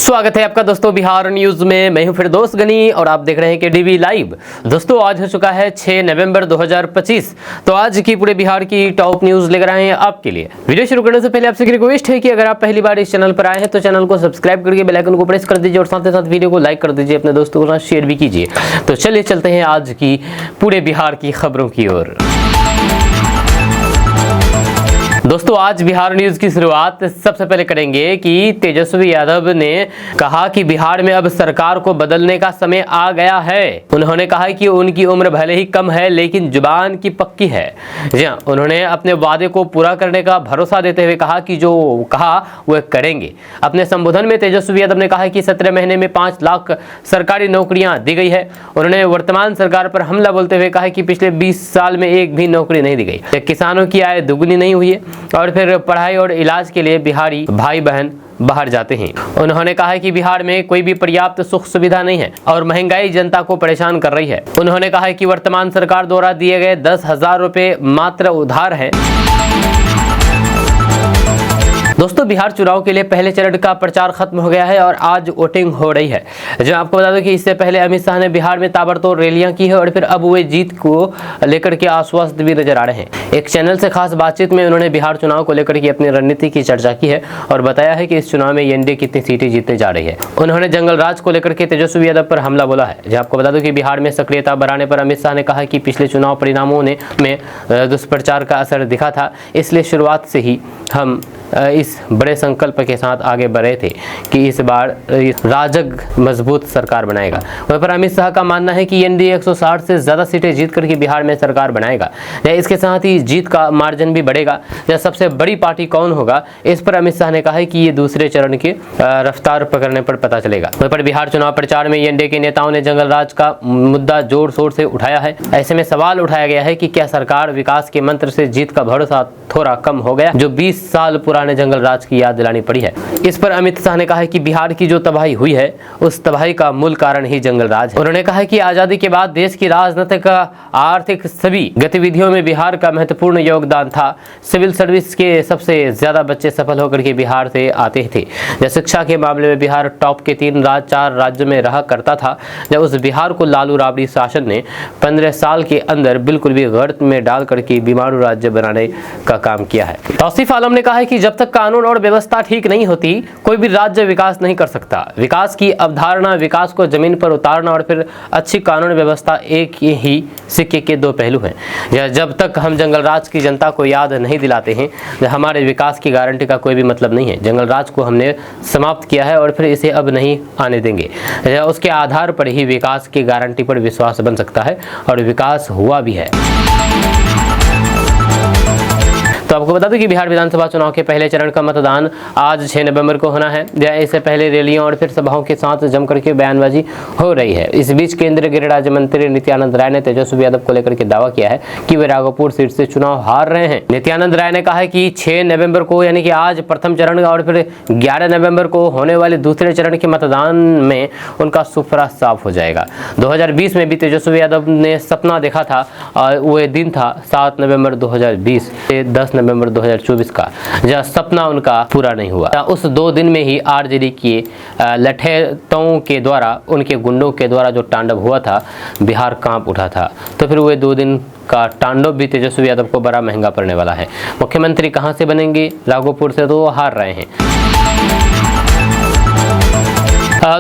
स्वागत है आपका दोस्तों बिहार न्यूज में। मैं हूं फिरदौस गनी और आप देख रहे हैं केडीवी लाइव। दोस्तों आज हो चुका है 6 नवंबर 2025। तो आज की पूरे बिहार की टॉप न्यूज लेकर आए हैं आपके लिए। वीडियो शुरू करने से पहले आपसे रिक्वेस्ट है कि अगर आप पहली बार इस चैनल पर आए हैं तो चैनल को सब्सक्राइब करके बेल आइकन को प्रेस कर दीजिए और साथ ही साथ वीडियो को लाइक कर दीजिए, अपने दोस्तों के साथ शेयर भी कीजिए। तो चलिए चलते हैं आज की पूरे बिहार की खबरों की ओर। दोस्तों आज बिहार न्यूज की शुरुआत सबसे पहले करेंगे कि तेजस्वी यादव ने कहा कि बिहार में अब सरकार को बदलने का समय आ गया है। उन्होंने कहा कि उनकी उम्र भले ही कम है लेकिन जुबान की पक्की है। जी हाँ, उन्होंने अपने वादे को पूरा करने का भरोसा देते हुए कहा कि जो कहा वह करेंगे। अपने संबोधन में तेजस्वी यादव ने कहा कि 17 महीने में 5 लाख सरकारी नौकरियां दी गई है। उन्होंने वर्तमान सरकार पर हमला बोलते हुए कहा कि पिछले 20 साल में एक भी नौकरी नहीं दी गई, किसानों की आय दुगनी नहीं हुई है और फिर पढ़ाई और इलाज के लिए बिहारी भाई बहन बाहर जाते हैं। उन्होंने कहा कि बिहार में कोई भी पर्याप्त सुख सुविधा नहीं है और महंगाई जनता को परेशान कर रही है। उन्होंने कहा कि वर्तमान सरकार द्वारा दिए गए 10,000 रुपए मात्र उधार है। दोस्तों बिहार चुनाव के लिए पहले चरण का प्रचार खत्म हो गया है और आज वोटिंग हो रही है। जो आपको बता दूं कि इससे पहले अमित शाह ने बिहार में ताबड़तोड़ रैलियां की है और फिर अब वे जीत को लेकर के आश्वस्त भी नजर आ रहे हैं। एक चैनल से खास बातचीत में उन्होंने बिहार चुनाव को लेकर के अपनी रणनीति की चर्चा की है और बताया है कि इस चुनाव में एनडीए कितनी सीटें जीतने जा रही है। उन्होंने जंगल राज को लेकर के तेजस्वी यादव पर हमला बोला है। जो आपको बता दूं कि बिहार में सक्रियता बढ़ाने पर अमित शाह ने कहा कि पिछले चुनाव परिणामों में दुष्प्रचार का असर दिखा था, इसलिए शुरुआत से ही हम इस बड़े संकल्प के साथ आगे बढ़े थे कि इस बार राजग मजबूत सरकार बनाएगा। वहीं पर अमित शाह का मानना है कि एनडीए 160 से ज्यादा सीटें जीत करके बिहार में सरकार बनाएगा। इसके साथ ही जीत का मार्जिन भी बढ़ेगा। सबसे बड़ी पार्टी कौन होगा, इस पर अमित शाह ने कहा है कि ये दूसरे चरण की रफ्तार पकड़ने पर पता चलेगा। वहीं पर बिहार चुनाव प्रचार में एनडीए के नेताओं ने जंगल राज का मुद्दा जोर शोर से उठाया है। ऐसे में सवाल उठाया गया है कि क्या सरकार विकास के मंत्र से जीत का भरोसा थोड़ा कम हो गया, जो 20 साल पुराने जंगल राज की याद दिलानी पड़ी है। इस पर अमित शाह ने कहा है कि बिहार की जो तबाही हुई है उस तबाही का मूल कारण ही जंगल राज है। उन्होंने कहा कि आजादी के बाद देश की राजनीतिक आर्थिक सभी गतिविधियों में बिहार का महत्वपूर्ण योगदान था। सिविल सर्विस के सबसे ज्यादा बच्चे सफल होकर के बिहार से आते थे। जब शिक्षा के मामले में बिहार टॉप के 4 राज्यों में रहा करता था। जब उस बिहार को लालू राबड़ी शासन ने 15 साल के अंदर बिल्कुल भी गर्त में डाल करके बीमारू राज्य बनाने का काम किया है। तौसीफ आलम ने कहा है कि जब तक कानून और व्यवस्था ठीक नहीं होती कोई भी राज्य विकास नहीं कर सकता। विकास की अवधारणा, विकास को जमीन पर उतारना और फिर अच्छी कानून व्यवस्था एक ही सिक्के के 2 पहलू हैं। जब तक हम जंगल राज की जनता को याद नहीं दिलाते हैं, हमारे विकास की गारंटी का कोई भी मतलब नहीं है। जंगल राज को हमने समाप्त किया है और फिर इसे अब नहीं आने देंगे। उसके आधार पर ही विकास की गारंटी पर विश्वास बन सकता है और विकास हुआ भी है। तो आपको बता दूं कि बिहार विधानसभा चुनाव के पहले चरण का मतदान आज 6 नवंबर को होना है। इससे पहले रैलियों और फिर सभाओं के साथ जमकर के बयानबाजी हो रही है। इस बीच केंद्रीय गृह राज्य मंत्री नित्यानंद राय ने तेजस्वी यादव को लेकर के दावा किया है कि वे राघोपुर सीट से चुनाव हार रहे हैं। नित्यानंद राय ने कहा है कि 6 नवंबर को यानी कि आज प्रथम चरण और फिर 11 नवंबर को होने वाले दूसरे चरण के मतदान में उनका सुफरा साफ हो जाएगा। 2020 में भी तेजस्वी यादव ने सपना देखा था और वह दिन था 7 नवंबर 2020 से 10 नवंबर 2024 का, जहाँ सपना उनका पूरा नहीं हुआ। उस 2 दिन में ही आरजेडी के लठैतों के द्वारा, उनके गुंडों के द्वारा जो तांडव हुआ था, बिहार कांप उठा था। तो फिर वे 2 दिन का तांडव भी तेजस्वी यादव को बड़ा महंगा पड़ने वाला है। मुख्यमंत्री कहां से बनेंगे? राघोपुर से तो वो हार रहे हैं।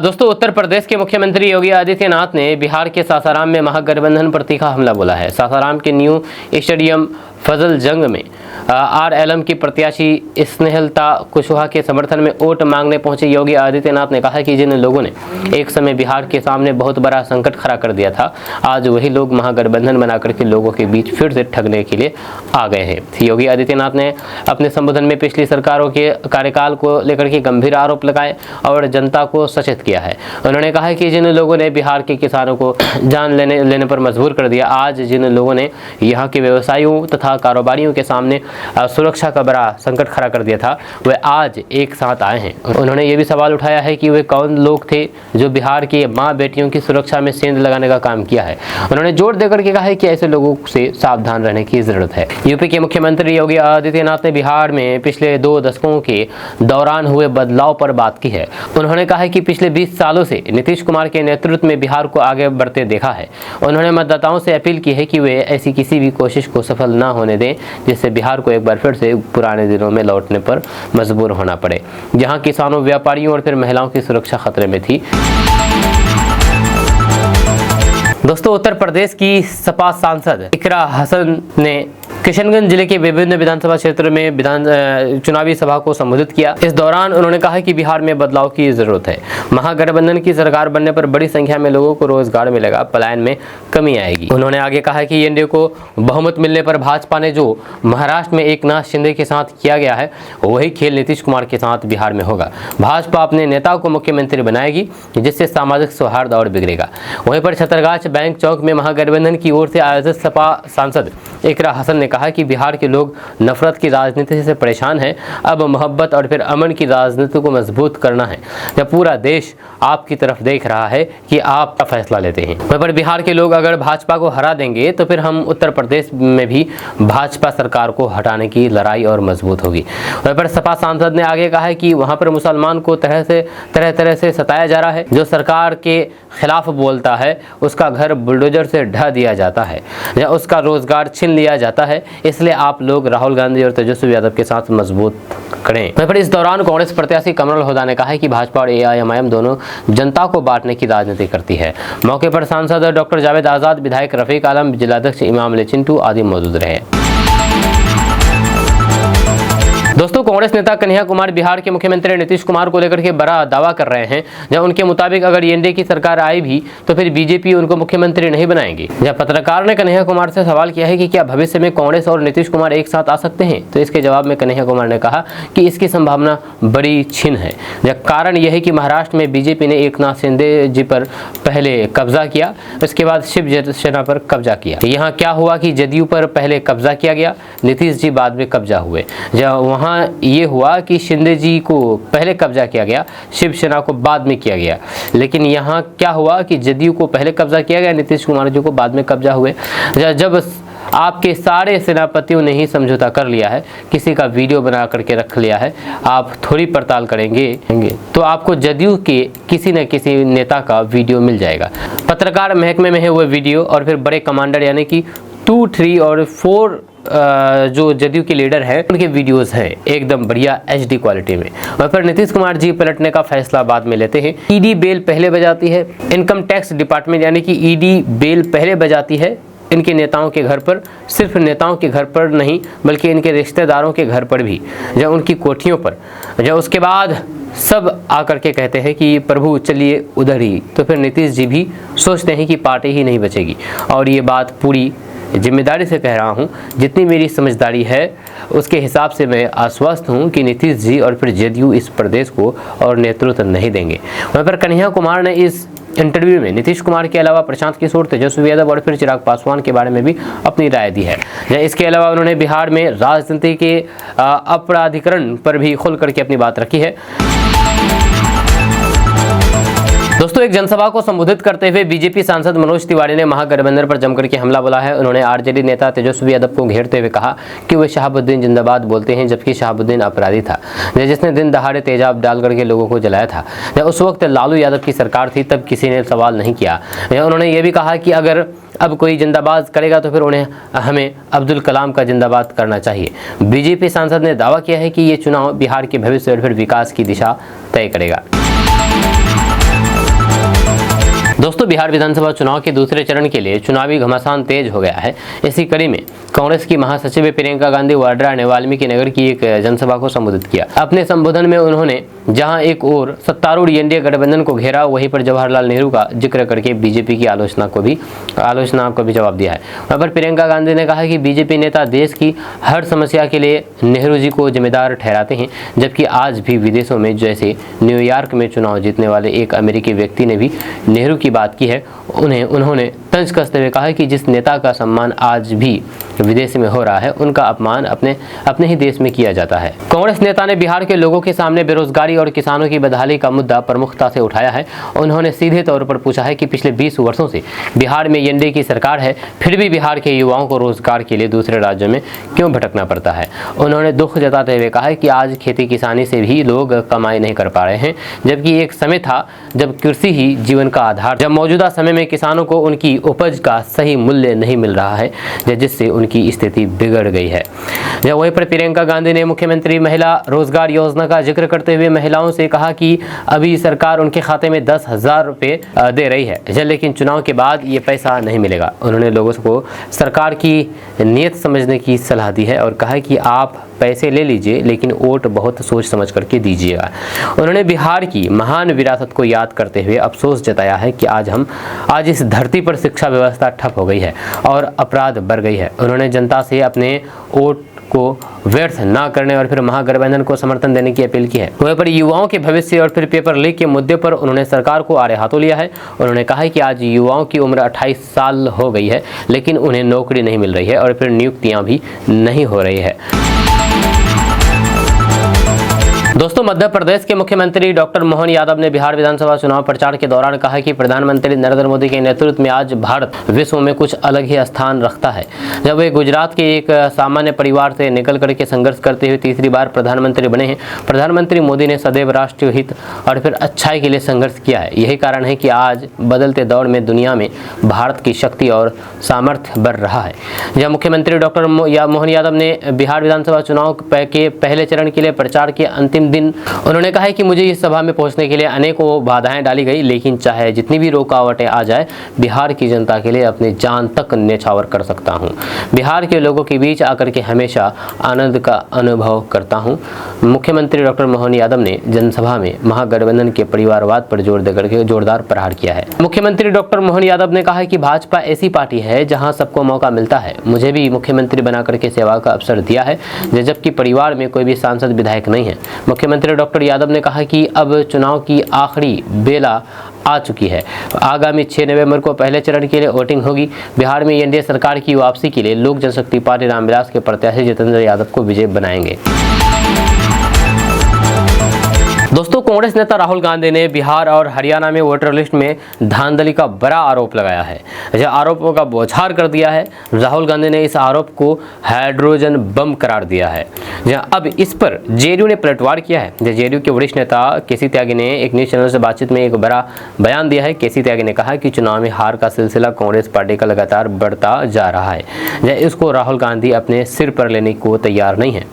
दोस्तों उत्तर प्रदेश के मुख्यमंत्री योगी आदित्यनाथ ने बिहार के सासाराम में महागठबंधन पर तीखा हमला बोला है। सासाराम के न्यू स्टेडियम फजल जंग में आरएलएम की प्रत्याशी स्नेहलता कुशवाहा के समर्थन में वोट मांगने पहुंचे योगी आदित्यनाथ ने कहा कि जिन लोगों ने एक समय बिहार के सामने बहुत बड़ा संकट खड़ा कर दिया था, आज वही लोग महागठबंधन बनाकर के लोगों के बीच फिर से ठगने के लिए आ गए हैं। योगी आदित्यनाथ ने अपने संबोधन में पिछली सरकारों के कार्यकाल को लेकर के गंभीर आरोप लगाए और जनता को सचेत किया है। उन्होंने कहा कि जिन लोगों ने बिहार के किसानों को जान लेने पर मजबूर कर दिया, आज जिन लोगों ने यहाँ के व्यवसायियों तथा कारोबारियों के सामने सुरक्षा का बड़ा संकट खड़ा कर दिया था, वे आज एक साथ आए हैं। उन्होंने ये भी सवाल उठाया है कि वे कौन लोग थे जो बिहार की माँ बेटियों की सुरक्षा में सेंध लगाने का काम किया है। उन्होंने जोर देकर के कहा है कि ऐसे लोगों से सावधान रहने की जरूरत है। यूपी के मुख्यमंत्री योगी आदित्यनाथ ने बिहार में पिछले 2 दशकों के दौरान हुए बदलाव पर बात की है। उन्होंने कहा है कि पिछले 20 सालों से नीतीश कुमार के नेतृत्व में बिहार को आगे बढ़ते देखा है। उन्होंने मतदाताओं से अपील की है कि वे ऐसी किसी भी कोशिश को सफल न होने दें जिससे बिहार को एक बार फिर से पुराने दिनों में लौटने पर मजबूर होना पड़े, जहां किसानों, व्यापारियों और फिर महिलाओं की सुरक्षा खतरे में थी। दोस्तों, उत्तर प्रदेश की सपा सांसद इकरा हसन ने किशनगंज जिले के विभिन्न विधानसभा क्षेत्र में चुनावी सभा को संबोधित किया। इस दौरान उन्होंने कहा कि बिहार में बदलाव की जरूरत है। महागठबंधन की सरकार बनने पर बड़ी संख्या में लोगों को रोजगार मिलेगा, पलायन में कमी आएगी। उन्होंने आगे कहा कि एनडीए को बहुमत मिलने पर भाजपा ने जो महाराष्ट्र में एकनाथ शिंदे के साथ किया गया है, वही खेल नीतीश कुमार के साथ बिहार में होगा। भाजपा अपने नेता को मुख्यमंत्री बनाएगी, जिससे सामाजिक सौहार्द और बिगड़ेगा। वहीं पर छतरगाछ बैंक चौक में महागठबंधन की ओर से आयोजित सपा सांसद इकरा हसन ने कहा कि बिहार के लोग नफरत की राजनीति से परेशान हैं। अब मोहब्बत और फिर अमन की राजनीति को मजबूत करना है। जब पूरा देश आपकी तरफ देख रहा है कि आप क्या फैसला लेते हैं। वहीं पर बिहार के लोग अगर भाजपा को हरा देंगे तो फिर हम उत्तर प्रदेश में भी भाजपा सरकार को हटाने की लड़ाई और मजबूत होगी। वहीं पर सपा सांसद ने आगे कहा है कि वहां पर मुसलमान को तरह से सताया जा रहा है। जो सरकार के खिलाफ बोलता है उसका घर बुलडोजर से ढा दिया जाता है या उसका रोजगार छीन लिया जाता है। इसलिए आप लोग राहुल गांधी और तेजस्वी यादव के साथ मजबूत करें। वहीं पर इस दौरान कांग्रेस प्रत्याशी कमरुल हुदा ने कहा है कि भाजपा और एआईएमआईएम दोनों जनता को बांटने की राजनीति करती है। मौके पर सांसद डॉक्टर जावेद आजाद, विधायक रफीक आलम, जिलाध्यक्ष इमाम अली चिंटू आदि मौजूद रहे। दोस्तों, कांग्रेस नेता कन्हैया कुमार बिहार के मुख्यमंत्री नीतीश कुमार को लेकर के बड़ा दावा कर रहे हैं। जब उनके मुताबिक अगर एनडीए की सरकार आई भी तो फिर बीजेपी उनको मुख्यमंत्री नहीं बनाएगी। जब पत्रकार ने कन्हैया कुमार से सवाल किया है कि क्या भविष्य में कांग्रेस और नीतीश कुमार एक साथ आ सकते हैं, तो इसके जवाब में कन्हैया कुमार ने कहा कि इसकी संभावना बड़ी छीन है। कारण यह है कि महाराष्ट्र में बीजेपी ने एकनाथ शिंदे जी पर पहले कब्जा किया, उसके बाद शिवसेना पर कब्जा किया। यहाँ क्या हुआ कि जदयू पर पहले कब्जा किया गया, नीतीश जी बाद में कब्जा हुए। जब ये हुआ कि शिंदे जी को पहले कब्जा किया गया, शिवसेना को बाद में किया गया। लेकिन यहाँ क्या हुआ कि जदयू को पहले कब्जा किया गया, नीतीश कुमार जी को बाद में कब्जा हुए। जब आपके सारे सेनापतियों ने ही समझौता कर लिया है, किसी का वीडियो बना करके रख लिया है, आप थोड़ी पड़ताल करेंगे तो आपको जदयू के किसी न किसी नेता का वीडियो मिल जाएगा। पत्रकार महकमे में है वो वीडियो और फिर बड़े कमांडर यानी कि 2, 3 और 4 जो जदयू के लीडर हैं उनके वीडियोस हैं एकदम बढ़िया HD क्वालिटी में। वहाँ पर नीतीश कुमार जी पलटने का फैसला बाद में लेते हैं। ईडी बेल पहले बजाती है, इनकम टैक्स डिपार्टमेंट यानी कि ईडी बेल पहले बजाती है इनके नेताओं के घर पर। सिर्फ नेताओं के घर पर नहीं बल्कि इनके रिश्तेदारों के घर पर भी, जब उनकी कोठियों पर, जब उसके बाद सब आकर के कहते हैं कि प्रभु चलिए उधर ही, तो फिर नीतीश जी भी सोचते हैं कि पार्टी ही नहीं बचेगी। और ये बात पूरी जिम्मेदारी से कह रहा हूँ, जितनी मेरी समझदारी है उसके हिसाब से मैं आश्वस्त हूँ कि नीतीश जी और फिर जदयू इस प्रदेश को और नेतृत्व नहीं देंगे। वहाँ पर कन्हैया कुमार ने इस इंटरव्यू में नीतीश कुमार के अलावा प्रशांत किशोर, तेजस्वी यादव और फिर चिराग पासवान के बारे में भी अपनी राय दी है। इसके अलावा उन्होंने बिहार में राजनीति के अपराधीकरण पर भी खुल करके अपनी बात रखी है। दोस्तों, एक जनसभा को संबोधित करते हुए बीजेपी सांसद मनोज तिवारी ने महागठबंधन पर जमकर के हमला बोला है। उन्होंने आरजेडी नेता तेजस्वी यादव को घेरते हुए कहा कि वे शहाबुद्दीन जिंदाबाद बोलते हैं, जबकि शहाबुद्दीन अपराधी था जिसने दिन दहाड़े तेजाब डाल करके लोगों को जलाया था। जब उस वक्त लालू यादव की सरकार थी तब किसी ने सवाल नहीं किया। उन्होंने ये भी कहा कि अगर अब कोई जिंदाबाद करेगा तो फिर उन्हें हमें अब्दुल कलाम का जिंदाबाद करना चाहिए। बीजेपी सांसद ने दावा किया है कि ये चुनाव बिहार के भविष्य और फिर विकास की दिशा तय करेगा। दोस्तों, बिहार विधानसभा चुनाव के दूसरे चरण के लिए चुनावी घमासान तेज हो गया है। इसी कड़ी में कांग्रेस की महासचिव प्रियंका गांधी वाड्रा ने वाल्मीकि नगर की एक जनसभा को संबोधित किया। अपने संबोधन में उन्होंने जहां एक ओर सत्तारूढ़ एनडीए गठबंधन को घेरा, वहीं पर जवाहरलाल नेहरू का जिक्र करके बीजेपी की आलोचना को भी जवाब दिया है। वहाँ पर प्रियंका गांधी ने कहा कि बीजेपी नेता देश की हर समस्या के लिए नेहरू जी को जिम्मेदार ठहराते हैं, जबकि आज भी विदेशों में जैसे न्यूयॉर्क में चुनाव जीतने वाले एक अमेरिकी व्यक्ति ने भी नेहरू की बात की है। उन्होंने तंज कसते हुए कहा कि जिस नेता का सम्मान आज भी विदेश में हो रहा है उनका अपमान अपने ही देश में किया जाता है। कांग्रेस नेता ने बिहार के लोगों के सामने बेरोजगारी और किसानों की बदहाली का मुद्दा प्रमुखता से उठाया है। उन्होंने सीधे तौर पर पूछा है कि पिछले 20 वर्षों से बिहार में एनडीए की सरकार है, फिर भी बिहार के युवाओं को रोजगार के लिए दूसरे राज्यों में क्यों भटकना पड़ता है। उन्होंने दुख जताते हुए कहा है कि आज खेती किसानी से भी लोग कमाई नहीं कर पा रहे हैं, जबकि एक समय था जब कृषि ही जीवन का आधार, जब मौजूदा समय में किसानों को उनकी उपज का सही मूल्य नहीं मिल रहा है, जिससे उनकी स्थिति बिगड़ गई है। जब वहीं पर प्रियंका गांधी ने मुख्यमंत्री महिला रोजगार योजना का जिक्र करते हुए महिलाओं से कहा कि अभी सरकार उनके खाते में 10,000 रुपये दे रही है, लेकिन चुनाव के बाद ये पैसा नहीं मिलेगा। उन्होंने लोगों को सरकार की नीयत समझने की सलाह दी है और कहा कि आप पैसे ले लीजिए, लेकिन वोट बहुत सोच समझ करके दीजिएगा। उन्होंने बिहार की महान विरासत को याद करते हुए अफसोस जताया है कि आज इस धरती पर शिक्षा व्यवस्था ठप हो गई है और अपराध बढ़ गई है। उन्होंने जनता से अपने वोट को व्यर्थ ना करने और फिर महागठबंधन को समर्थन देने की अपील की है। वहीं पर युवाओं के भविष्य और फिर पेपर लीक के मुद्दे पर उन्होंने सरकार को आड़े हाथों लिया है। उन्होंने कहा है कि आज युवाओं की उम्र 28 साल हो गई है, लेकिन उन्हें नौकरी नहीं मिल रही है और फिर नियुक्तियां भी नहीं हो रही है। दोस्तों, मध्य प्रदेश के मुख्यमंत्री डॉक्टर मोहन यादव ने बिहार विधानसभा चुनाव प्रचार के दौरान कहा कि प्रधानमंत्री नरेंद्र मोदी के नेतृत्व में आज भारत विश्व में कुछ अलग ही स्थान रखता है। जब वे गुजरात के एक सामान्य परिवार से निकल करके संघर्ष करते हुए तीसरी बार प्रधानमंत्री बने हैं। प्रधानमंत्री मोदी ने सदैव राष्ट्रीय हित और फिर अच्छाई के लिए संघर्ष किया है। यही कारण है कि आज बदलते दौर में दुनिया में भारत की शक्ति और सामर्थ्य बढ़ रहा है। जब मुख्यमंत्री डॉक्टर मोहन यादव ने बिहार विधानसभा चुनाव के पहले चरण के लिए प्रचार के अंतिम दिन उन्होंने कहा है कि मुझे इस सभा में पहुंचने के लिए अनेकों बाधाएं डाली गई, लेकिन चाहे जितनी भी रुकावटें आ जाए, बिहार की जनता के लिए अपनी जान तक न्यौछावर कर सकता हूं। बिहार के लोगों के बीच आकर के हमेशा आनंद का अनुभव करता हूं। मुख्यमंत्री डॉक्टर मोहन यादव ने जनसभा में महागठबंधन के परिवारवाद पर जोर देकर के जोरदार प्रहार किया है। मुख्यमंत्री डॉक्टर मोहन यादव ने कहा कि भाजपा ऐसी पार्टी है जहां सबको मौका मिलता है। मुझे भी मुख्यमंत्री बनाकर के सेवा का अवसर दिया है, जबकि परिवार में कोई भी सांसद विधायक नहीं है। मुख्यमंत्री डॉक्टर यादव ने कहा कि अब चुनाव की आखिरी बेला आ चुकी है। आगामी 6 नवंबर को पहले चरण के लिए वोटिंग होगी। बिहार में एनडीए सरकार की वापसी के लिए लोक जनशक्ति पार्टी रामविलास के प्रत्याशी जितेंद्र यादव को विजयी बनाएंगे। दोस्तों, कांग्रेस नेता राहुल गांधी ने बिहार और हरियाणा में वोटर लिस्ट में धांधली का बड़ा आरोप लगाया है। यह आरोपों का बौछार कर दिया है। राहुल गांधी ने इस आरोप को हाइड्रोजन बम करार दिया है। अब इस पर जेडीयू ने पलटवार किया है। जेडीयू के वरिष्ठ नेता केसी त्यागी ने एक न्यूज चैनल से बातचीत में एक बड़ा बयान दिया है। केसी त्यागी ने कहा कि चुनाव में हार का सिलसिला कांग्रेस पार्टी का लगातार बढ़ता जा रहा है। इसको राहुल गांधी अपने सिर पर लेने को तैयार नहीं है।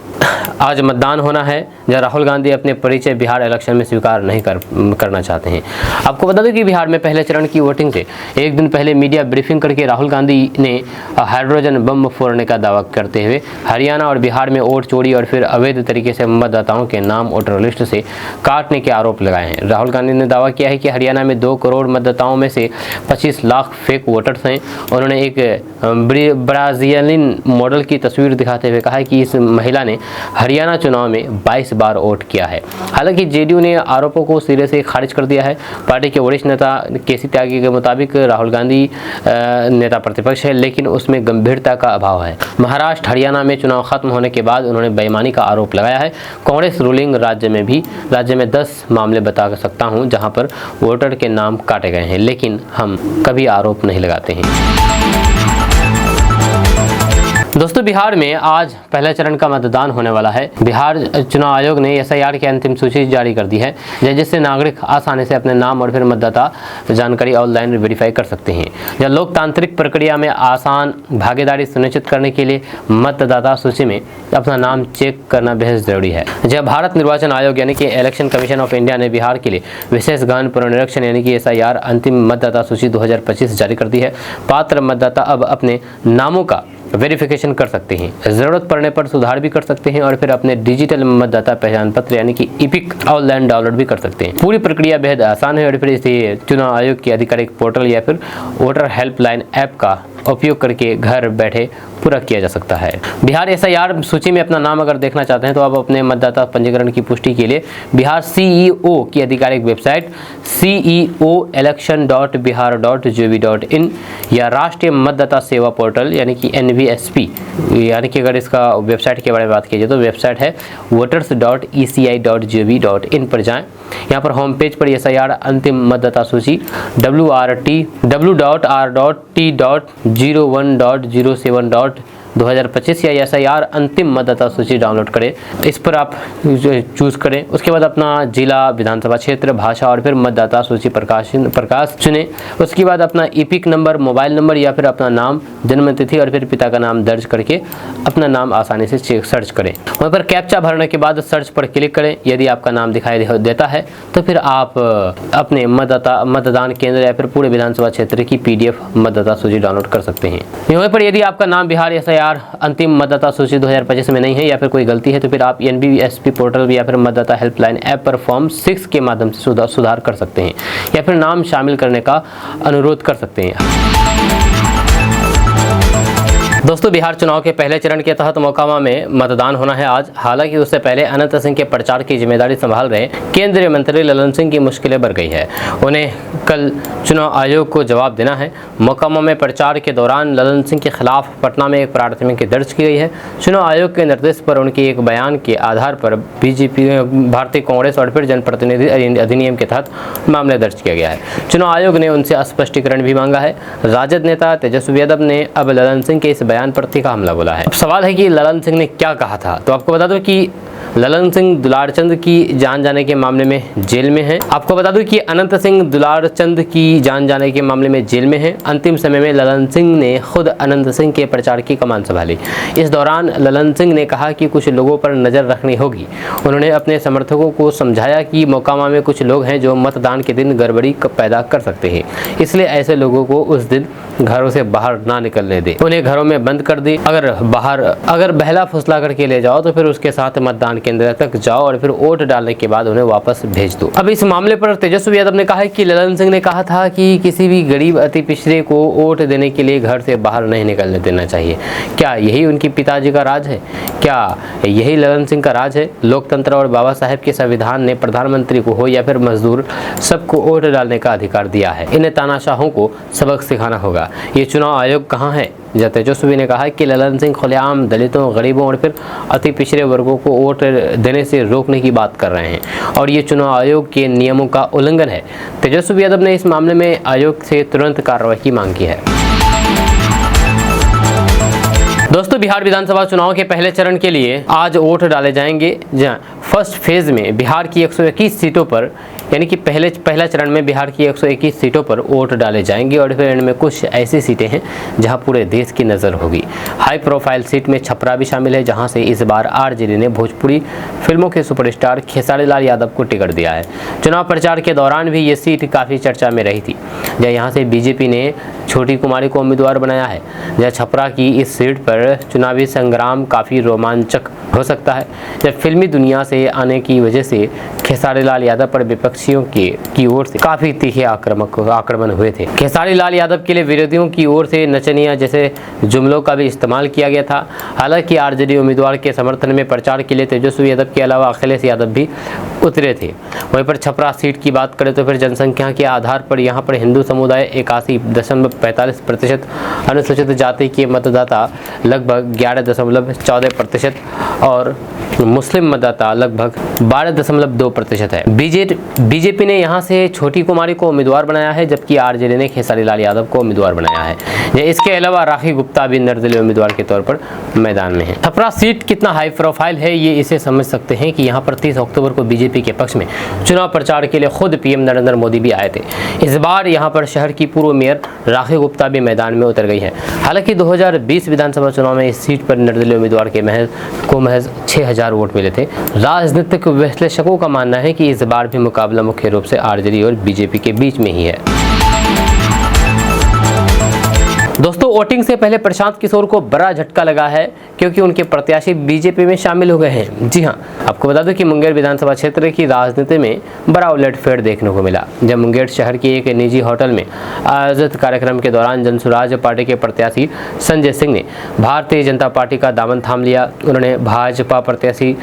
आज मतदान होना है, जब राहुल गांधी अपने परिचय बिहार इलेक्शन में स्वीकार नहीं करना चाहते हैं। आपको बता दें कि बिहार में पहले चरण की वोटिंग से एक दिन पहले मीडिया ब्रीफिंग करके राहुल गांधी ने हाइड्रोजन बम फोड़ने का दावा करते हुए हरियाणा और बिहार में वोट चोरी और फिर अवैध तरीके से मतदाताओं के नाम वोटर लिस्ट से काटने के आरोप लगाए हैं। राहुल गांधी ने दावा किया है कि हरियाणा में 2 करोड़ मतदाताओं में से 25 लाख फेक वोटर्स हैं। उन्होंने एक ब्राजीलियन मॉडल की तस्वीर दिखाते हुए कहा कि इस महिला ने हरियाणा चुनाव में 22 बार वोट किया है। हालांकि जेडीयू ने आरोपों को सिरे से खारिज कर दिया है। पार्टी के वरिष्ठ नेता केसी त्यागी के मुताबिक राहुल गांधी नेता प्रतिपक्ष है, लेकिन उसमें गंभीरता का अभाव है। महाराष्ट्र हरियाणा में चुनाव खत्म होने के बाद उन्होंने बेईमानी का आरोप लगाया है। कांग्रेस रूलिंग राज्य में 10 मामले बता सकता हूं जहां पर वोटर के नाम काटे गए हैं, लेकिन हम कभी आरोप नहीं लगाते हैं। दोस्तों, बिहार में आज पहले चरण का मतदान होने वाला है। बिहार चुनाव आयोग ने एसआईआर की अंतिम सूची जारी कर दी है, जिससे नागरिक आसानी से अपने नाम और फिर मतदाता जानकारी ऑनलाइन वेरीफाई कर सकते हैं। यह लोकतांत्रिक प्रक्रिया में आसान भागीदारी सुनिश्चित करने के लिए मतदाता सूची में अपना नाम चेक करना बेहद जरूरी है। जब भारत निर्वाचन आयोग यानी कि इलेक्शन कमीशन ऑफ इंडिया ने बिहार के लिए विशेष गहन पुनरीक्षण यानी कि एसआईआर अंतिम मतदाता सूची 2025 जारी कर दी है। पात्र मतदाता अब अपने नामों का वेरिफिकेशन कर सकते हैं, जरूरत पड़ने पर सुधार भी कर सकते हैं और फिर अपने डिजिटल मतदाता पहचान पत्र यानी कि ईपिक ऑनलाइन डाउनलोड भी कर सकते हैं। पूरी प्रक्रिया बेहद आसान है और फिर इसे चुनाव आयोग की आधिकारिक पोर्टल या फिर वोटर हेल्पलाइन ऐप का उपयोग करके घर बैठे पूरा किया जा सकता है। बिहार एसआईआर सूची में अपना नाम अगर देखना चाहते हैं तो आप अपने मतदाता पंजीकरण की पुष्टि के लिए बिहार सीईओ की आधिकारिक वेबसाइट ceo.election.bihar.gov.in या राष्ट्रीय मतदाता सेवा पोर्टल यानी कि NVSP, यानी कि अगर इसका वेबसाइट के बारे में बात कीजिए तो वेबसाइट है voters.eci.gov.in पर जाएं। यहाँ पर होम पेज पर SIR अंतिम मतदाता सूची w.r.t.01.07.2025 या SIR अंतिम मतदाता सूची डाउनलोड करें। इस पर आप चूज करें। उसके बाद अपना जिला, विधानसभा क्षेत्र, भाषा और फिर मतदाता सूची प्रकाश चुनें। उसके बाद अपना EPIC नंबर, मोबाइल नंबर या फिर अपना नाम, जन्म तिथि और फिर पिता का नाम दर्ज करके अपना नाम आसानी से सर्च करें। वहाँ पर कैप्चा भरने के बाद सर्च पर क्लिक करें। यदि आपका नाम दिखाई देता है तो फिर आप अपने मतदान केंद्र या फिर पूरे विधानसभा क्षेत्र की PDF मतदाता सूची डाउनलोड कर सकते हैं। यहाँ पर यदि आपका नाम बिहार SIR अंतिम मतदाता सूची 2025 में नहीं है या फिर कोई गलती है तो फिर आप NVSP पोर्टल या फिर मतदाता हेल्पलाइन ऐप पर फॉर्म 6 के माध्यम से सुधार कर सकते हैं या फिर नाम शामिल करने का अनुरोध कर सकते हैं। दोस्तों, बिहार चुनाव के पहले चरण के तहत मोकामा में मतदान होना है आज। हालांकि उससे पहले अनंत सिंह के प्रचार की जिम्मेदारी संभाल रहे केंद्रीय मंत्री ललन सिंह की मुश्किलें बढ़ गई है। उन्हें कल चुनाव आयोग को जवाब देना है। मोकामा में प्रचार के दौरान ललन सिंह के खिलाफ पटना में एक प्राथमिकी दर्ज की गई है। चुनाव आयोग के निर्देश पर उनके एक बयान के आधार पर BJP, भारतीय कांग्रेस और फिर जनप्रतिनिधि अधिनियम के तहत मामला दर्ज किया गया है। चुनाव आयोग ने उनसे स्पष्टीकरण भी मांगा है। राजद नेता तेजस्वी यादव ने अब ललन सिंह के इस बयान पर तीखा हमला बोला है। अब सवाल है कि ललन सिंह ने क्या कहा था। तो आपको बता दूं कि ललन सिंह दुलारचंद की जान जाने के मामले में जेल में है। आपको बता दूं कि अनंत सिंह दुलारचंद की जान जाने के मामले में जेल में है। अंतिम समय में ललन सिंह ने खुद अनंत सिंह के प्रचार की कमान संभाली। इस दौरान ललन सिंह ने कहा कि कुछ लोगों पर नजर रखनी होगी। उन्होंने अपने समर्थकों को समझाया कि मोकामा में कुछ लोग हैं जो मतदान के दिन गड़बड़ी पैदा कर सकते हैं, इसलिए ऐसे लोगों को उस दिन घरों से बाहर ना निकलने दे, उन्हें घरों में बंद कर दे। अगर बहला फुसला करके ले जाओ तो फिर उसके साथ मतदान केंद्र तक जाओ और फिर वोट डालने के बाद उन्हें वापस भेज दो। अब इस मामले पर तेजस्वी यादव ने कहा है कि ललन सिंह ने कहा था कि किसी भी गरीब अति पिछड़े को वोट देने के लिए घर से बाहर नहीं निकलने देना चाहिए। क्या यही उनकी पिताजी का राज है? क्या यही ललन सिंह का राज है? लोकतंत्र और बाबा साहेब के संविधान ने प्रधानमंत्री को हो या फिर मजदूर, सबको वोट डालने का अधिकार दिया है। इन्हें तानाशाहों को सबक सिखाना होगा। ये चुनाव आयोग कहाँ है? तेजस्वी ने कहा कि ललन सिंह खुलेआम दलितों, गरीबों और फिर अति पिछड़े वर्गों को वोट देने से रोकने की बात कर रहे हैं और ये चुनाव आयोग के नियमों का उल्लंघन है। तेजस्वी यादव ने इस मामले में आयोग से तुरंत कार्रवाई की मांग की है। दोस्तों, बिहार विधानसभा चुनाव के पहले चरण के लिए आज वोट डाले जाएंगे। जहां फर्स्ट फेज में बिहार की 121 सीटों पर, यानी कि पहला चरण में बिहार की 121 सीटों पर वोट डाले जाएंगे और फिर इनमें कुछ ऐसी सीटें हैं जहां पूरे देश की नज़र होगी। हाई प्रोफाइल सीट में छपरा भी शामिल है, जहां से इस बार RJD ने भोजपुरी फिल्मों के सुपरस्टार खेसारी लाल यादव को टिकट दिया है। चुनाव प्रचार के दौरान भी ये सीट काफ़ी चर्चा में रही थी। यहाँ से BJP ने छोटी कुमारी को उम्मीदवार बनाया है। जहाँ छपरा की इस सीट पर चुनावी संग्राम काफ़ी रोमांचक हो सकता है, जब फिल्मी दुनिया से आने की वजह से खेसारी लाल यादव पर विपक्षियों की ओर से काफ़ी तीखे आक्रमण हुए थे। खेसारी लाल यादव के लिए विरोधियों की ओर से नचनिया जैसे जुमलों का भी इस्तेमाल किया गया था। हालांकि RJD उम्मीदवार के समर्थन में प्रचार के लिए तेजस्वी यादव के अलावा अखिलेश यादव भी उतरे थे। वहीं पर छपरा सीट की बात करें तो फिर जनसंख्या के आधार पर यहाँ पर हिंदू समुदाय 81.45%, अनुसूचित जाति के मतदाता लगभग 11.14% और मुस्लिम मतदाता लगभग 12.2% है। बीजेपी ने यहां से छोटी कुमारी को उम्मीदवार बनाया है, जबकि RJD ने खेसारी लाल यादव को उम्मीदवार बनाया है। इसके अलावा राखी गुप्ता भी निर्दलीय उम्मीदवार के तौर पर मैदान में है। छपरा सीट कितना हाई प्रोफाइल है ये इसे समझ सकते हैं कि यहाँ पर 30 अक्टूबर को बीजेपी के पक्ष में चुनाव प्रचार के लिए खुद PM नरेंद्र मोदी भी आए थे। इस बार यहाँ पर शहर की पूर्व मेयर राखी गुप्ता भी मैदान में उतर गई है। हालांकि 2020 विधानसभा चुनाव में इस सीट पर निर्दलीय उम्मीदवार के महज 6000 वोट मिले थे। राजनीतिक विश्लेषकों का मानना है कि इस बार भी मुकाबला मुख्य रूप से RJD और BJP के बीच में ही है। दोस्तों, वोटिंग से पहले प्रशांत किशोर को बड़ा झटका लगा है क्योंकि उनके प्रत्याशी बीजेपी में शामिल हो गए हैं। जी हां, आपको बता दूं कि मुंगेर विधानसभा क्षेत्र की राजनीति में बड़ा उलटफेर देखने को मिला जब मुंगेर शहर के एक निजी होटल में आयोजित कार्यक्रम के दौरान जनसुराज पार्टी के प्रत्याशी संजय सिंह ने भारतीय जनता पार्टी का दामन थाम लिया। उन्होंने भाजपा प्रत्याशी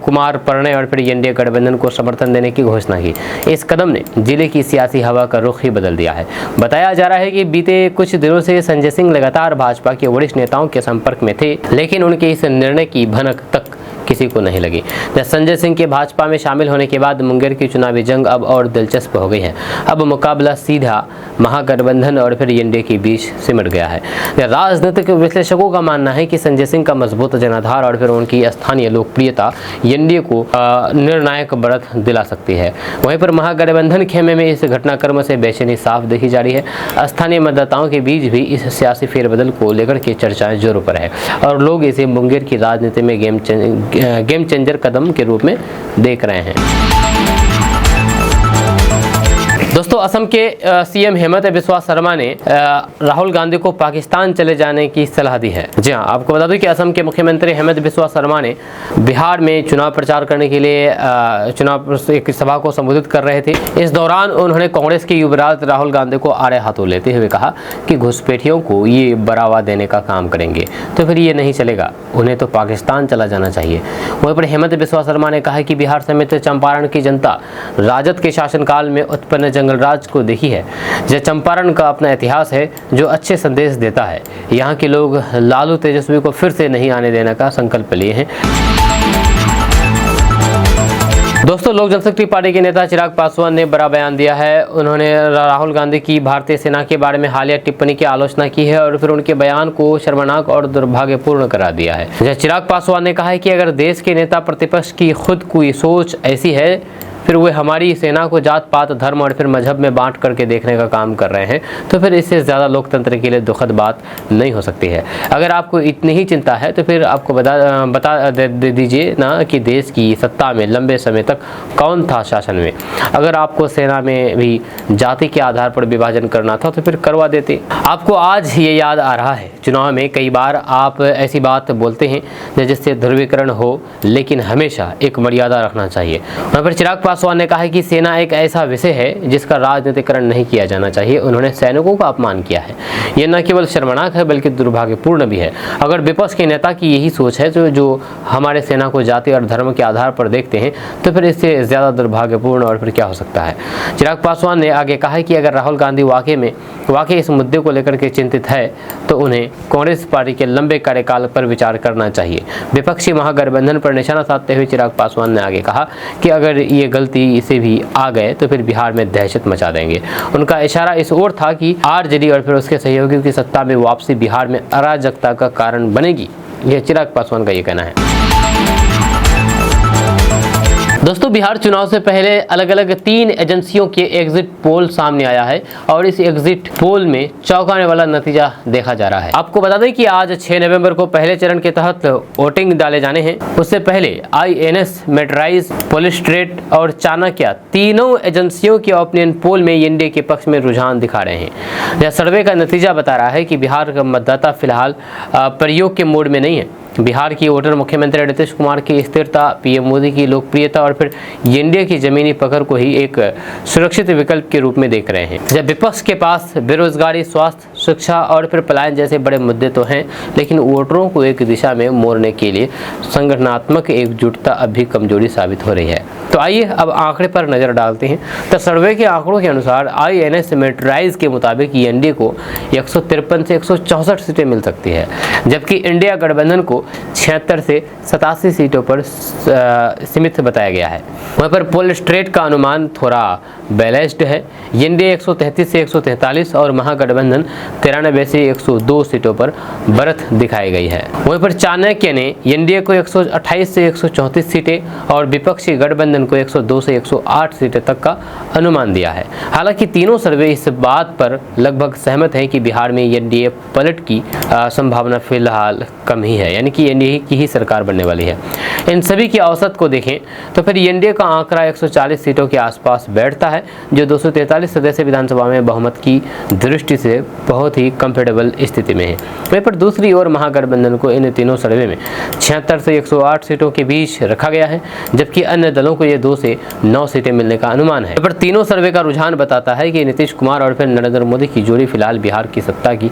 कुमार परणे और फिर एनडीए गठबंधन को समर्थन देने की घोषणा की। इस कदम ने जिले की सियासी हवा का रुख ही बदल दिया है। बताया जा रहा है कि बीते कुछ दिनों से संजय सिंह लगातार भाजपा के वरिष्ठ नेताओं के संपर्क में थे, लेकिन उनके इस निर्णय की भनक तक किसी को नहीं लगी। संजय सिंह के भाजपा में शामिल होने के बाद मुंगेर की चुनावी जंग अब और दिलचस्प हो गई है। अब मुकाबला सीधा महागठबंधन और फिर एनडीए के बीच सिमट गया है। राजनीतिक विश्लेषकों का मानना है कि संजय सिंह का मजबूत जनाधार और फिर उनकी स्थानीय लोकप्रियता एनडीए को निर्णायक बढ़त दिला सकती है। वहीं पर महागठबंधन खेमे में इस घटनाक्रम से बेचैनी साफ देखी जा रही है। स्थानीय मतदाताओं के बीच भी इस सियासी फेरबदल को लेकर के चर्चाएं जोरों पर है और लोग इसे मुंगेर की राजनीति में गेम चेंजर कदम के रूप में देख रहे हैं। दोस्तों, असम के सीएम हेमंत बिस्वा शर्मा ने राहुल गांधी को पाकिस्तान चले जाने की सलाह दी है। जी हां, आपको बता दूं कि असम के मुख्यमंत्री हेमंत बिस्वा शर्मा ने बिहार में चुनाव प्रचार करने के लिए एक सभा को संबोधित कर रहे थे। इस दौरान उन्होंने कांग्रेस के युवराज राहुल गांधी को आड़े हाथों लेते हुए कहा कि घुसपैठियों को ये बढ़ावा देने का काम करेंगे तो फिर ये नहीं चलेगा, उन्हें तो पाकिस्तान चला जाना चाहिए। वहीं पर हेमंत बिस्वा शर्मा ने कहा कि बिहार समेत चंपारण की जनता राजद के शासनकाल में उत्पन्न जंगलराज को देखी है। यह चंपारण का अपना इतिहास है जो अच्छे संदेश देता है। यहाँ के लोग लालू तेजस्वी को फिर से नहीं आने देने का संकल्प लिए हैं। दोस्तों, लोक जनशक्ति पार्टी के नेता चिराग पासवान ने बड़ा बयान दिया है। उन्होंने राहुल गांधी की भारतीय सेना के बारे में हालिया टिप्पणी की आलोचना की है और फिर उनके बयान को शर्मनाक और दुर्भाग्यपूर्ण करार दिया है। चिराग पासवान ने कहा है कि अगर देश के नेता प्रतिपक्ष की खुद की सोच ऐसी है, फिर वे हमारी सेना को जात पात धर्म और फिर मजहब में बांट करके देखने का काम कर रहे हैं, तो फिर इससे ज़्यादा लोकतंत्र के लिए दुखद बात नहीं हो सकती है। अगर आपको इतनी ही चिंता है तो फिर आपको बता दीजिए ना कि देश की सत्ता में लंबे समय तक कौन था शासन में। अगर आपको सेना में भी जाति के आधार पर विभाजन करना था तो फिर करवा देते। आपको आज ये याद आ रहा है, चुनाव में कई बार आप ऐसी बात बोलते हैं जिससे ध्रुवीकरण हो, लेकिन हमेशा एक मर्यादा रखना चाहिए। वहाँ पर चिराग पासवान ने कहा कि सेना एक ऐसा विषय है जिसका राजनीतिकरण नहीं किया जाना चाहिए। उन्होंने सैनिकों का अपमान किया है। यह न केवल शर्मनाक है बल्कि दुर्भाग्यपूर्ण भी है। अगर विपक्ष के नेता की यही सोच है जो हमारे सेना को जाति और धर्म के आधार पर देखते हैं, तो फिर इससे ज़्यादा दुर्भाग्यपूर्ण और फिर क्या हो सकता है। चिराग पासवान ने आगे कहा कि अगर राहुल गांधी वाकई इस मुद्दे को लेकर के चिंतित है तो उन्हें कांग्रेस पार्टी के लंबे कार्यकाल पर विचार करना चाहिए। विपक्षी महागठबंधन पर निशाना साधते हुए चिराग पासवान ने आगे कहा कि अगर ये गलती इसे भी आ गए तो फिर बिहार में दहशत मचा देंगे। उनका इशारा इस ओर था कि आरजेडी और फिर उसके सहयोगियों की सत्ता में वापसी बिहार में अराजकता का कारण बनेगी। यह चिराग पासवान का ये कहना है। दोस्तों, बिहार चुनाव से पहले अलग अलग 3 एजेंसियों के एग्जिट पोल सामने आया है और इस एग्जिट पोल में चौंकाने वाला नतीजा देखा जा रहा है। आपको बता दें कि आज 6 नवंबर को पहले चरण के तहत वोटिंग डाले जाने हैं। उससे पहले आईएनएस, मेट्राइज, पोलिस्ट्रेट और चाणक्य तीनों एजेंसियों के ओपिनियन पोल में एनडीए के पक्ष में रुझान दिखा रहे हैं। यह सर्वे का नतीजा बता रहा है कि बिहार का मतदाता फिलहाल प्रयोग के मोड में नहीं है। बिहार की वोटर मुख्यमंत्री नीतीश कुमार की स्थिरता, पीएम मोदी की लोकप्रियता और फिर एनडीए की जमीनी पकड़ को ही एक सुरक्षित विकल्प के रूप में देख रहे हैं। जब विपक्ष के पास बेरोजगारी, स्वास्थ्य, शिक्षा और फिर पलायन जैसे बड़े मुद्दे तो हैं, लेकिन वोटरों को एक दिशा में मोड़ने के लिए संगठनात्मक एकजुटता अब भी कमजोरी साबित हो रही है। तो आइए अब आंकड़े पर नजर डालते हैं। तो सर्वे के आंकड़ों के अनुसार आईएनएस मेट्राइज के मुताबिक एनडीए को 153 से 164 सीटें मिल सकती है, जबकि इंडिया गठबंधन को 76 से 87 सीटों पर सीमित बताया गया है। वहाँ पर पोलिस्ट्रेट का अनुमान थोड़ा बैलेंस्ड है। एनडीए 133 से 143 और महागठबंधन 93 से 102 सीटों पर बढ़त दिखाई गई है। वहीं पर चाणक्य ने एनडीए को 128 से 134 सीटें और विपक्षी गठबंधन को 102 से 108 सीटें तक का अनुमान दिया है। हालांकि तीनों सर्वे इस बात पर लगभग सहमत हैं कि बिहार में एनडीए पलट की संभावना फिलहाल कम ही है, यानी कि एनडीए की ही सरकार बनने वाली है। इन सभी की औसत को देखें तो फिर एनडीए का आंकड़ा 140 सीटों के आसपास बैठता है, जो 243 सदस्य विधानसभा में बहुमत की दृष्टि से बहुत ही कंफर्टेबल स्थिति में है। वहीं पर दूसरी ओर महागठबंधन को इन तीनों सर्वे में 76 से 108 सीटों के बीच रखा गया है, जबकि अन्य दलों को ये 2 से 9 सीटें मिलने का अनुमान है। पर तीनों सर्वे का रुझान बताता है कि नीतीश कुमार और फिर नरेंद्र मोदी की जोड़ी फिलहाल बिहार की सत्ता की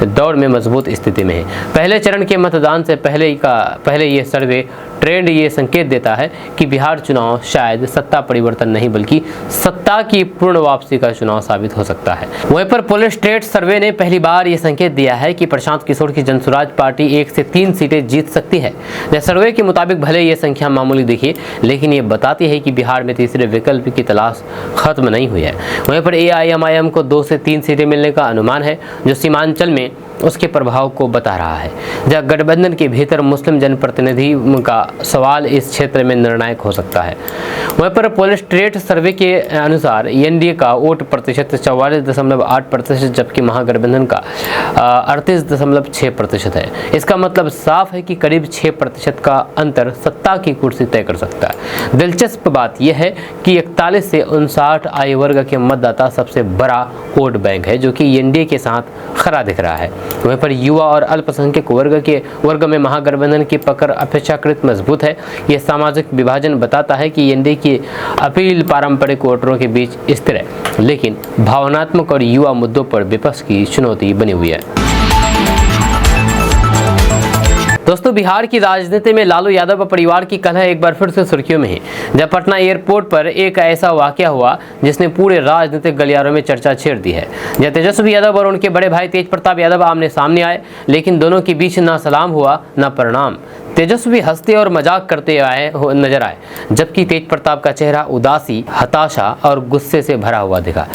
दौड़ में मजबूत स्थिति में है। पहले चरण के मतदान से पहले ये सर्वे ट्रेंड ये संकेत देता है कि बिहार चुनाव शायद सत्ता परिवर्तन नहीं बल्कि सत्ता की पूर्ण वापसी का चुनाव साबित हो सकता है। वहीं पर पुलिस स्टेट सर्वे ने पहली बार ये संकेत दिया है कि प्रशांत किशोर की जनसुराज पार्टी 1 से 3 सीटें जीत सकती है। सर्वे के मुताबिक भले ये संख्या मामूली दिखे, लेकिन ये बताती है कि बिहार में तीसरे विकल्प की तलाश खत्म नहीं हुई है। वहीं पर AIMIM को 2 से 3 सीटें मिलने का अनुमान है, जो सीमांचल में उसके प्रभाव को बता रहा है, जहाँ गठबंधन के भीतर मुस्लिम जनप्रतिनिधि का सवाल इस क्षेत्र में निर्णायक हो सकता है। वहीं पर पुलिस स्टेट सर्वे के अनुसार NDA का वोट प्रतिशत 44.8%, जबकि महागठबंधन का 38.6% है। इसका मतलब साफ है कि करीब 6% का अंतर सत्ता की कुर्सी तय कर सकता है। दिलचस्प बात यह है कि 41 से 59 आयु वर्ग के मतदाता सबसे बड़ा वोट बैंक है, जो कि NDA के साथ खरा दिख रहा है। वहीं पर युवा और अल्पसंख्यक वर्ग में महागठबंधन की पकड़ अपेक्षाकृत मजबूत है। यह सामाजिक विभाजन बताता है कि NDA की अपील पारंपरिक वोटरों के बीच स्थिर है, लेकिन भावनात्मक और युवा मुद्दों पर विपक्ष की चुनौती बनी हुई है। दोस्तों, बिहार की राजनीति में लालू यादव परिवार की कलह एक बार फिर से सुर्खियों में है, जब पटना एयरपोर्ट पर एक ऐसा वाकया हुआ जिसने पूरे राजनीतिक गलियारों में चर्चा छेड़ दी है। जब तेजस्वी यादव और उनके बड़े भाई तेज प्रताप यादव आमने सामने आए, लेकिन दोनों के बीच ना सलाम हुआ ना प्रणाम। तेजस्वी हंसते और मजाक करते नजर आए, जबकि तेज प्रताप का चेहरा उदासी, हताशा और गुस्से से भरा हुआ दिखा।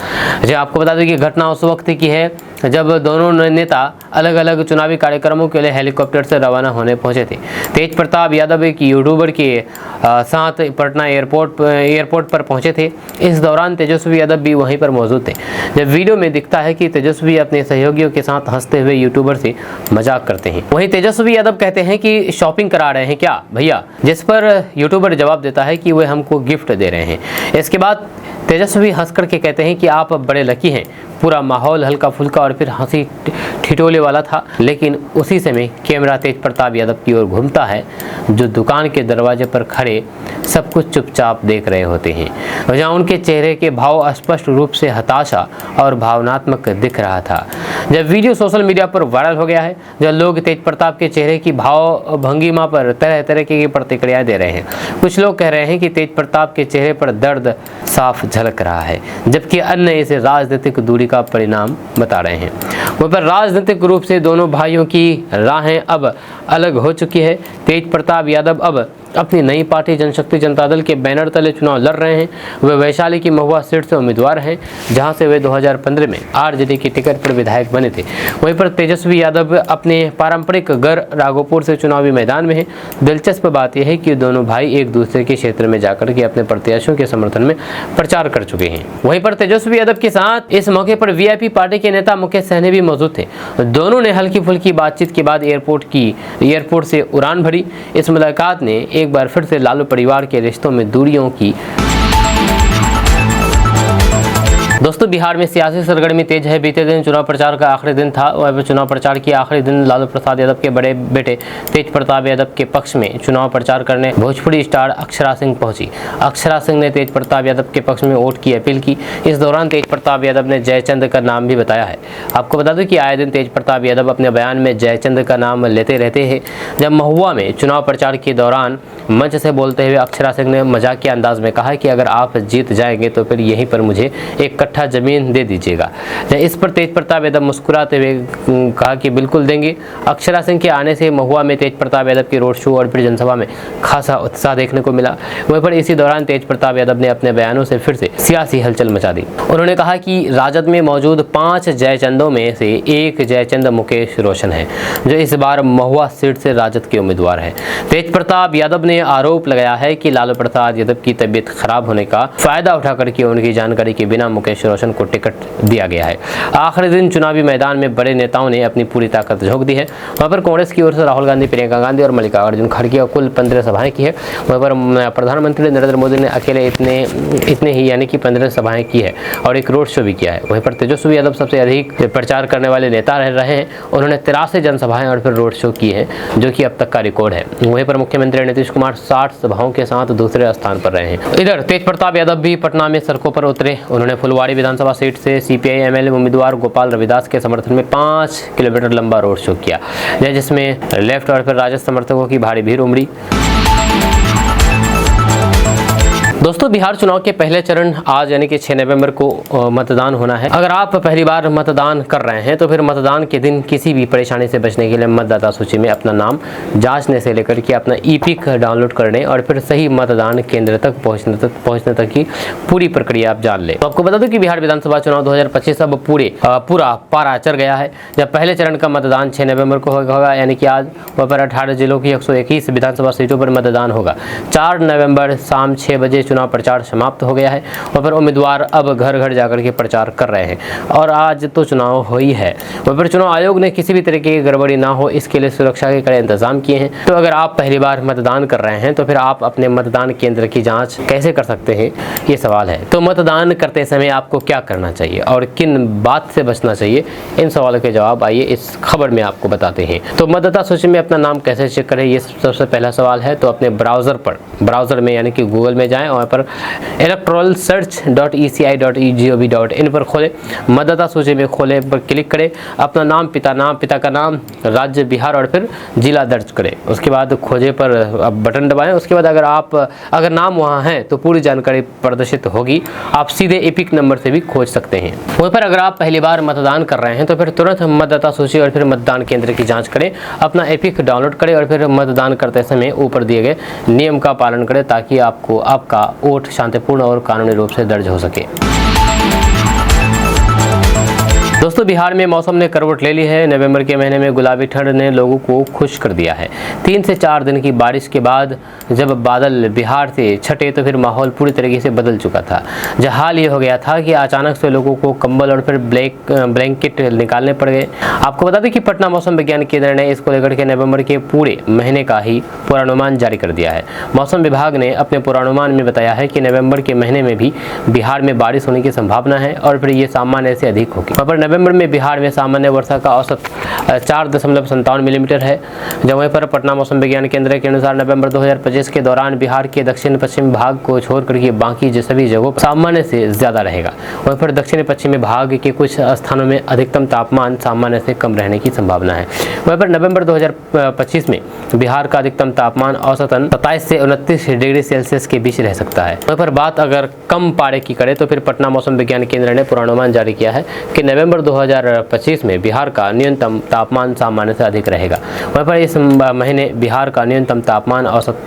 आपको बता दें कि घटना उस वक्त की है जब दोनों नेता अलग अलग चुनावी कार्यक्रमों के लिए हेलीकॉप्टर से रवाना होने पहुंचे थे। तेज प्रताप यादव एक यूट्यूबर के साथ पटना एयरपोर्ट पर पहुंचे थे। इस दौरान तेजस्वी यादव भी वहीं पर मौजूद थे। जब वीडियो में दिखता है कि तेजस्वी अपने सहयोगियों के साथ हंसते हुए यूट्यूबर से मजाक करते हैं। वहीं तेजस्वी यादव कहते हैं कि शॉपिंग करा रहे हैं क्या भैया, जिस पर यूट्यूबर जवाब देता है कि वे हमको गिफ्ट दे रहे हैं। इसके बाद तेजस्वी हंस करके कहते हैं कि आप बड़े लकी हैं। पूरा माहौल हल्का फुल्का और फिर हंसी ठिठोले वाला था, लेकिन उसी समय कैमरा तेज प्रताप यादव की ओर घूमता है, जो दुकान के दरवाजे पर खड़े सब कुछ चुपचाप देख रहे होते हैं। जहाँ उनके चेहरे के भाव स्पष्ट रूप से हताशा और भावनात्मक दिख रहा था। जब वीडियो सोशल मीडिया पर वायरल हो गया है, जब लोग तेज प्रताप के चेहरे की भाव भंगिमा पर तरह तरह की प्रतिक्रिया दे रहे हैं। कुछ लोग कह रहे हैं कि तेज प्रताप के चेहरे पर दर्द साफ झलक रहा है, जबकि अन्य इसे राजनीतिक दूरी का परिणाम बता रहे हैं। वहीं पर राजनीतिक रूप से दोनों भाइयों की राहें अब अलग हो चुकी है। तेज प्रताप यादव अब अपनी नई पार्टी जनशक्ति जनता दल के बैनर तले चुनाव लड़ रहे हैं। वे वैशाली की महुआ सीट से उम्मीदवार हैं, जहां से वे 2015 में RJD की टिकट पर विधायक बने थे। वहीं पर तेजस्वी यादव अपने पारंपरिक घर राघोपुर से चुनावी मैदान में हैं। दिलचस्प बात यह है कि दोनों भाई एक दूसरे के क्षेत्र में जाकर के अपने प्रत्याशियों के समर्थन में प्रचार कर चुके हैं। वहीं पर तेजस्वी यादव के साथ इस मौके पर VIP पार्टी के नेता मुकेश सहनी भी मौजूद थे। दोनों ने हल्की फुल्की बातचीत के बाद एयरपोर्ट से उड़ान भरी। इस मुलाकात ने एक बार फिर से लालू परिवार के रिश्तों में दूरियों की। दोस्तों, बिहार में सियासी सरगर्मी तेज है। बीते दिन चुनाव प्रचार का आखिरी दिन था। वह चुनाव प्रचार के आखिरी दिन लालू प्रसाद यादव के बड़े बेटे तेज प्रताप यादव के पक्ष में चुनाव प्रचार करने भोजपुरी स्टार अक्षरा सिंह पहुंची। अक्षरा सिंह ने तेज प्रताप यादव के पक्ष में वोट की अपील की। इस दौरान तेज प्रताप यादव ने जयचंद का नाम भी बताया है। आपको बता दें कि आए दिन तेज प्रताप यादव अपने बयान में जयचंद का नाम लेते रहते हैं। जब महुआ में चुनाव प्रचार के दौरान मंच से बोलते हुए अक्षरा सिंह ने मजाकिया अंदाज में कहा कि अगर आप जीत जाएंगे तो फिर यहीं पर मुझे एक कट्ठा जमीन दे दीजिएगा। इस पर तेज प्रताप यादव मुस्कुराते हुए कहा कि बिल्कुल देंगे। अक्षरा सिंह के आने से महुआ में तेज प्रताप यादव के रोड शो और फिर जनसभा में खासा उत्साह देखने को मिला। वहीं पर इसी दौरान तेज प्रताप यादव ने अपने बयानों से फिर से सियासी हलचल मचा दी। उन्होंने कहा कि राजद में मौजूद 5 जयचंदों में से एक जयचंद मुकेश रोशन है, जो इस बार महुआ सीट से राजद के उम्मीदवार है। तेज प्रताप यादव ने आरोप लगाया है कि लालू प्रसाद यादव की तबीयत खराब होने का फायदा उठाकर के उनकी जानकारी के बिना मुकेश रोशन को टिकट दिया गया है। आखिरी दिन चुनावी मैदान में बड़े नेताओं ने अपनी पूरी ताकत झोंक दी है। वहाँ पर कांग्रेस की ओर से राहुल गांधी, प्रियंका गांधी और मल्लिकार्जुन खड़गे कुल 15 सभाएं की है। वहाँ पर प्रधानमंत्री नरेंद्र मोदी ने अकेले इतने ही यानी कि 15 सभाएं की है और एक रोड शो भी किया है। वहीं पर तेजस्वी यादव सबसे अधिक प्रचार करने वाले नेता रह रहे हैं। उन्होंने 83 जनसभाएं और फिर रोड शो की है, जो कि अब तक का रिकॉर्ड है। वहीं पर मुख्यमंत्री नीतीश कुमार 60 सभाओं के साथ दूसरे स्थान पर रहे हैं। इधर तेज प्रताप यादव भी पटना में सड़कों पर उतरे। उन्होंने फुलवाड़ी विधानसभा सीट से CPI MLA उम्मीदवार गोपाल रविदास के समर्थन में 5 किलोमीटर लंबा रोड शो किया, जिसमें लेफ्ट और फिर राजद समर्थकों की भारी भीड़ उमड़ी। दोस्तों बिहार चुनाव के पहले चरण आज यानी कि 6 नवंबर को मतदान होना है। अगर आप पहली बार मतदान कर रहे हैं तो फिर मतदान के दिन किसी भी परेशानी से बचने के लिए मतदाता सूची में अपना नाम जांचने से लेकर के अपना ईपिक डाउनलोड करने और फिर सही मतदान केंद्र तक पहुंचने तक की पूरी प्रक्रिया आप जान लें। तो आपको बता दूं कि बिहार विधानसभा चुनाव 2025 अब पूरा पारा चढ़ गया है। जब पहले चरण का मतदान 6 नवंबर को होगा यानी कि आज वहाँ पर 18 जिलों की 121 विधानसभा सीटों पर मतदान होगा। 4 नवंबर शाम 6 बजे चुनाव प्रचार समाप्त हो गया है और फिर उम्मीदवार अब घर घर जाकर के प्रचार कर रहे हैं और आज तो चुनाव हो ही है। वहाँ पर चुनाव आयोग ने किसी भी तरह की गड़बड़ी ना हो इसके लिए सुरक्षा के कड़े इंतजाम किए हैं। तो अगर आप पहली बार मतदान कर रहे हैं तो फिर आप अपने मतदान केंद्र की जांच कैसे कर सकते हैं, ये सवाल है। तो मतदान करते समय आपको क्या करना चाहिए और किन बात से बचना चाहिए, इन सवालों के जवाब आइए इस खबर में आपको बताते हैं। तो मतदाता सूची में अपना नाम कैसे चेक करें, ये सबसे पहला सवाल है। तो अपने ब्राउज़र में यानी कि गूगल में जाएं और पर electoralsearch.eci.gov.in पर खोलें, मतदाता सूची में खोले पर क्लिक करें, अपना नाम, पिता का नाम, राज्य बिहार और फिर जिला दर्ज करें। उसके बाद खोजे पर बटन दबाएं। उसके बाद अगर नाम वहाँ है तो पूरी जानकारी प्रदर्शित होगी। आप सीधे एपिक नंबर से भी खोज सकते हैं। वहीं पर अगर आप पहली बार मतदान कर रहे हैं तो फिर तुरंत मतदाता सूची और फिर मतदान केंद्र की जाँच करें, अपना एपिक डाउनलोड करें और फिर मतदान करते समय ऊपर दिए गए नियम का पालन करें ताकि आपका वोट शांतिपूर्ण और कानूनी रूप से दर्ज हो सके। दोस्तों बिहार में मौसम ने करवट ले ली है। नवंबर के महीने में गुलाबी ठंड ने लोगों को खुश कर दिया है। 3 से 4 दिन की बारिश के बाद जब बादल बिहार से छटे तो फिर माहौल पूरी तरीके से बदल चुका था। जहाँ हाल ये हो गया था कि अचानक से लोगों को कंबल और फिर ब्लैंकेट निकालने पड़ गए। आपको बता दें कि पटना मौसम विज्ञान केंद्र ने इसको लेकर के नवंबर के पूरे महीने का ही पूर्वानुमान जारी कर दिया है। मौसम विभाग ने अपने पूर्वानुमान में बताया है कि नवंबर के महीने में भी बिहार में बारिश होने की संभावना है और फिर ये सामान्य से अधिक होगी। नवंबर में बिहार में सामान्य वर्षा का औसत 4.57 मिलीमीटर है। जब वहीं पर पटना मौसम विज्ञान केंद्र के अनुसार नवंबर 2025 के दौरान बिहार के दक्षिण पश्चिमी भाग को छोड़कर के बाकी सभी जगहों पर सामान्य से ज्यादा रहेगा। वहीं पर दक्षिण पश्चिमी भाग के कुछ स्थानों में अधिकतम तापमान सामान्य से कम रहने की संभावना है। वहीं पर नवंबर 2025 में बिहार का अधिकतम तापमान औसतन 27 से 29 डिग्री सेल्सियस के बीच रह सकता है। वहीं पर बात अगर कम पारे की करें तो फिर पटना मौसम विज्ञान केंद्र ने पूर्वानुमान जारी किया है कि नवंबर 2025 में बिहार का न्यूनतम तापमान सामान्य से अधिक रहेगा। वहीं पर इस महीने बिहार का न्यूनतम तापमान औसत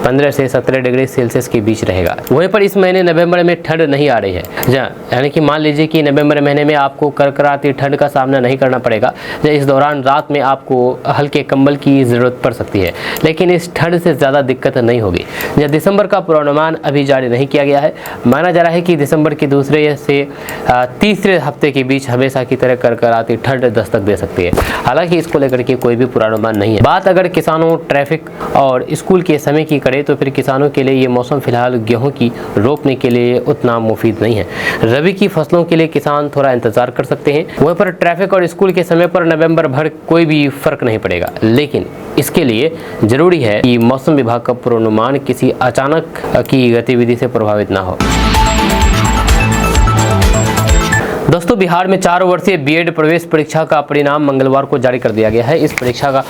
15 से 17 डिग्री सेल्सियस के बीच रहेगा। वहीं पर इस महीने नवंबर में ठंड नहीं आ रही है, यानी कि मान लीजिए कि नवंबर महीने में आपको करकराती ठंड का सामना नहीं करना पड़ेगा। इस दौरान रात में आपको हल्के कंबल की जरूरत पड़ सकती है, लेकिन इस ठंड से ज़्यादा दिक्कत नहीं होगी। दिसंबर का पूर्वानुमान अभी जारी नहीं किया गया है। माना जा रहा है कि दिसंबर के दूसरे से तीसरे हफ्ते के बीच हमेशा की तरह करकराती ठंड दस्तक दे सकती है। हालांकि इसको लेकर के कोई भी पूर्वानुमान नहीं है। बात अगर किसानों, ट्रैफिक और स्कूल के समय की करें तो फिर किसानों के लिए ये मौसम फिलहाल गेहूं की रोपने के लिए उतना मुफीद नहीं है। रबी की फसलों के लिए किसान थोड़ा इंतजार कर सकते हैं। वहीं पर ट्रैफिक और स्कूल के समय पर नवंबर भर कोई भी फर्क नहीं पड़ेगा, लेकिन इसके लिए जरूरी है कि मौसम विभाग का पूर्वानुमान किसी अचानक की गतिविधि से प्रभावित ना हो। दोस्तों बिहार में 4 वर्षीय बीएड प्रवेश परीक्षा का परिणाम मंगलवार को जारी कर दिया गया है। इस परीक्षा का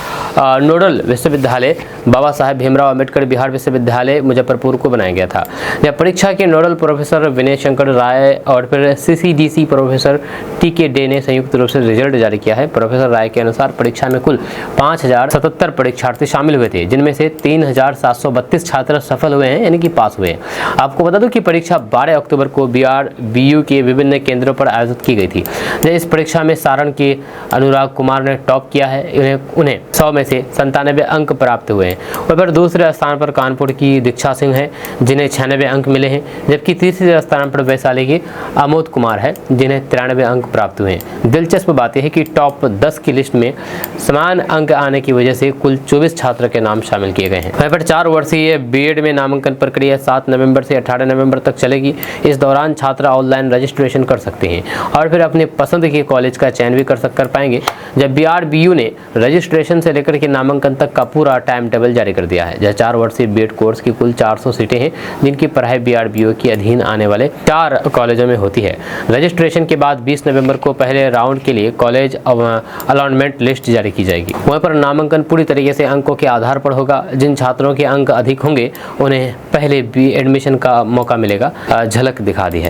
नोडल विश्वविद्यालय बाबा साहेब भीमराव अम्बेडकर बिहार विश्वविद्यालय मुजफ्फरपुर को बनाया गया था। यह परीक्षा के नोडल प्रोफेसर विनय शंकर राय और फिर CCDC प्रोफेसर TK डे ने संयुक्त रूप से रिजल्ट जारी किया है। प्रोफेसर राय के अनुसार परीक्षा में कुल 5077 परीक्षार्थी शामिल हुए थे, जिनमें से 3732 छात्र सफल हुए हैं, यानी कि पास हुए हैं। आपको बता दूं कि परीक्षा 12 अक्टूबर को BU के विभिन्न केंद्रों पर आयोजित की गई थी। इस परीक्षा में सारण के अनुराग कुमार ने टॉप किया है। उन्हें 100 में से 97 अंक प्राप्त हुए हैं। और फिर दूसरे स्थान पर कानपुर की दीक्षा सिंह है, जिन्हें 96 अंक मिले हैं, जबकि तीसरे स्थान पर वैशाली के आमोद कुमार है, जिन्हें 93 अंक प्राप्त हुए हैं। दिलचस्प बात यह है कि टॉप 10 की लिस्ट में समान अंक आने की वजह से कुल 24 छात्र के नाम शामिल किए गए हैं। वहीं पर 4 वर्षीय बीएड में नामांकन प्रक्रिया 7 नवंबर से 18 नवंबर तक चलेगी। इस दौरान छात्र ऑनलाइन रजिस्ट्रेशन कर सकते हैं और फिर अपने पसंद के कॉलेज का चयन भी कर पाएंगे। जब BRBU ने रजिस्ट्रेशन से लेकर के नामांकन तक का पूरा टाइम टेबल जारी कर दिया है। यह 4 वर्षीय बीएड कोर्स की कुल 400 सीटें हैं, जिनकी पढ़ाई BRBU के अधीन आने वाले 4 कॉलेजों में होती है। रजिस्ट्रेशन के बाद 20 नवंबर को पहले राउंड के लिए कॉलेज अलॉटमेंट लिस्ट जारी की जाएगी। वहाँ पर नामांकन पूरी तरीके से अंकों के आधार पर होगा। जिन छात्रों के अंक अधिक होंगे उन्हें पहले भी एडमिशन का मौका मिलेगा। झलक दिखा दी है।